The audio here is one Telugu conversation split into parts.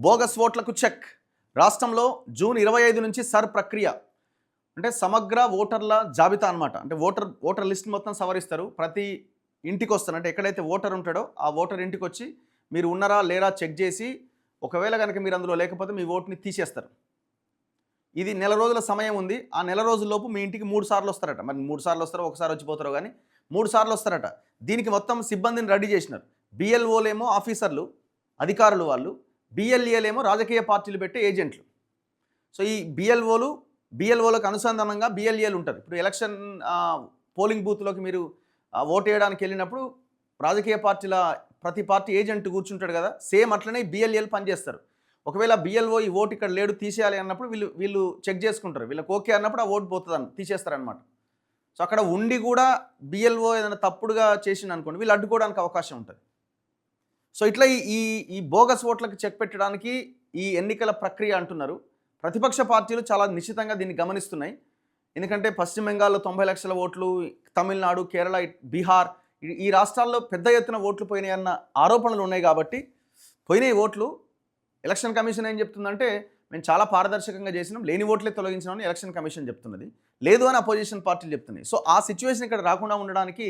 బోగస్ ఓట్లకు చెక్. రాష్ట్రంలో జూన్ 25 నుంచి సర్ ప్రక్రియ. అంటే సమగ్ర ఓటర్ల జాబితా అనమాట. అంటే ఓటర్ లిస్ట్ మొత్తం సవరిస్తారు. ప్రతి ఇంటికి వస్తారు. అంటే ఎక్కడైతే ఓటర్ ఉంటాడో ఆ ఓటర్ ఇంటికి వచ్చి మీరు ఉన్నారా లేరా చెక్ చేసి, ఒకవేళ కనుక మీరు అందులో లేకపోతే మీ ఓటుని తీసేస్తారు. ఇది నెల రోజుల సమయం ఉంది. ఆ నెల రోజుల్లోపు మీ ఇంటికి 3 సార్లు వస్తారట. మరి 3 సార్లు వస్తారో ఒకసారి వచ్చిపోతారో కానీ 3 సార్లు వస్తారట. దీనికి మొత్తం సిబ్బందిని రెడీ చేసినారు. బిఎల్ఓలేమో ఆఫీసర్లు, అధికారులు వాళ్ళు, బిఎల్ఏలేమో రాజకీయ పార్టీలు పెట్టే ఏజెంట్లు. సో ఈ బిఎల్ఓలకు అనుసంధానంగా బిఎల్ఏలు ఉంటారు. ఇప్పుడు ఎలక్షన్ పోలింగ్ బూత్లోకి మీరు ఓటు వేయడానికి వెళ్ళినప్పుడు రాజకీయ పార్టీల ప్రతి పార్టీ ఏజెంట్ కూర్చుంటాడు కదా, సేమ్ అట్లనే బిఎల్ఏలు పనిచేస్తారు. ఒకవేళ బిఎల్ఓ ఈ ఓటు ఇక్కడ లేడు తీసేయాలి అన్నప్పుడు వీళ్ళు చెక్ చేసుకుంటారు. వీళ్ళకి ఓకే అన్నప్పుడు ఆ ఓటు పోతుందని తీసేస్తారనమాట. సో అక్కడ ఉండి కూడా బిఎల్ఓ ఏదైనా తప్పుడుగా చేసింది అనుకోండి, వీళ్ళు అడ్డుకోవడానికి అవకాశం ఉంటుంది. సో ఇట్లా ఈ బోగస్ ఓట్లకు చెక్ పెట్టడానికి ఈ ఎన్నికల ప్రక్రియ అంటున్నారు. ప్రతిపక్ష పార్టీలు చాలా నిశ్చితంగా దీన్ని గమనిస్తున్నాయి. ఎందుకంటే పశ్చిమ బెంగాల్లో 90 లక్షల ఓట్లు, తమిళనాడు, కేరళ, బీహార్ ఈ రాష్ట్రాల్లో పెద్ద ఎత్తున ఓట్లు పోయినాయన్న ఆరోపణలు ఉన్నాయి. కాబట్టి పోయినాయి ఓట్లు. ఎలక్షన్ కమిషన్ ఏం చెప్తుందంటే మేము చాలా పారదర్శకంగా చేసినాం, లేని ఓట్లే తొలగించినామని ఎలక్షన్ కమిషన్ చెప్తున్నది. లేదు అని అపోజిషన్ పార్టీలు చెప్తున్నాయి. సో ఆ సిచ్యువేషన్ ఇక్కడ రాకుండా ఉండడానికి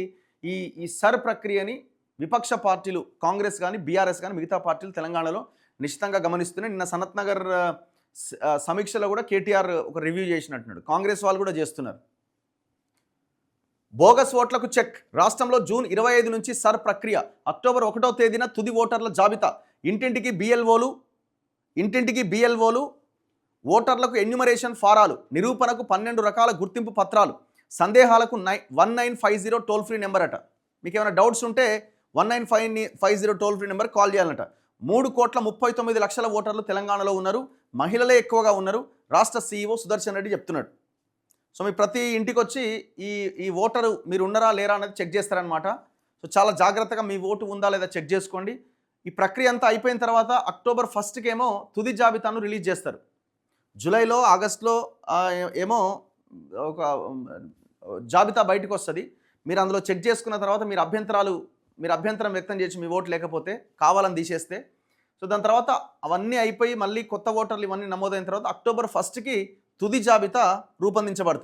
ఈ సర్ ప్రక్రియని విపక్ష పార్టీలు, కాంగ్రెస్ కానీ బీఆర్ఎస్ కానీ మిగతా పార్టీలు తెలంగాణలో నిశ్చితంగా గమనిస్తున్నాయి. నిన్న సనత్ నగర్ సమీక్షలో కూడా కేటీఆర్ ఒక రివ్యూ చేసినట్టున్నాడు. కాంగ్రెస్ వాళ్ళు కూడా చేస్తున్నారు. బోగస్ ఓట్లకు చెక్. రాష్ట్రంలో జూన్ 25 నుంచి సర్ ప్రక్రియ. అక్టోబర్ 1వ తేదీన తుది ఓటర్ల జాబితా. ఇంటింటికి బిఎల్ఓలు, ఓటర్లకు ఎన్యూమరేషన్ ఫారాలు, నిరూపణకు 12 రకాల గుర్తింపు పత్రాలు, సందేహాలకు 1950 టోల్ ఫ్రీ నెంబర్ అట. మీకు ఏమైనా డౌట్స్ ఉంటే 1950 టోల్ ఫ్రీ నెంబర్ కాల్ చేయాలన్నట. 3,39,00,000 ఓటర్లు తెలంగాణలో ఉన్నారు. మహిళలే ఎక్కువగా ఉన్నారు. రాష్ట్ర సీఈఓ సుదర్శన్ రెడ్డి చెప్తున్నాడు. సో మీ ప్రతి ఇంటికి వచ్చి ఈ ఓటరు మీరు ఉన్నారా లేరా అనేది చెక్ చేస్తారనమాట. సో చాలా జాగ్రత్తగా మీ ఓటు ఉందా లేదా చెక్ చేసుకోండి. ఈ ప్రక్రియ అంతా అయిపోయిన తర్వాత అక్టోబర్ 1 తుది జాబితాను రిలీజ్ చేస్తారు. జూలైలో, ఆగస్టులో ఏమో ఒక జాబితా బయటకు వస్తుంది. మీరు అందులో చెక్ చేసుకున్న తర్వాత మీరు అభ్యంతరం వ్యక్తం చేసి మీ ఓటు లేకపోతే కావాలని తీసేస్తే, సో దాని తర్వాత అవన్నీ అయిపోయి మళ్ళీ కొత్త ఓటర్లు ఇవన్నీ నమోదైన తర్వాత అక్టోబర్ 1 తుది జాబితా రూపొందించబడుతుంది.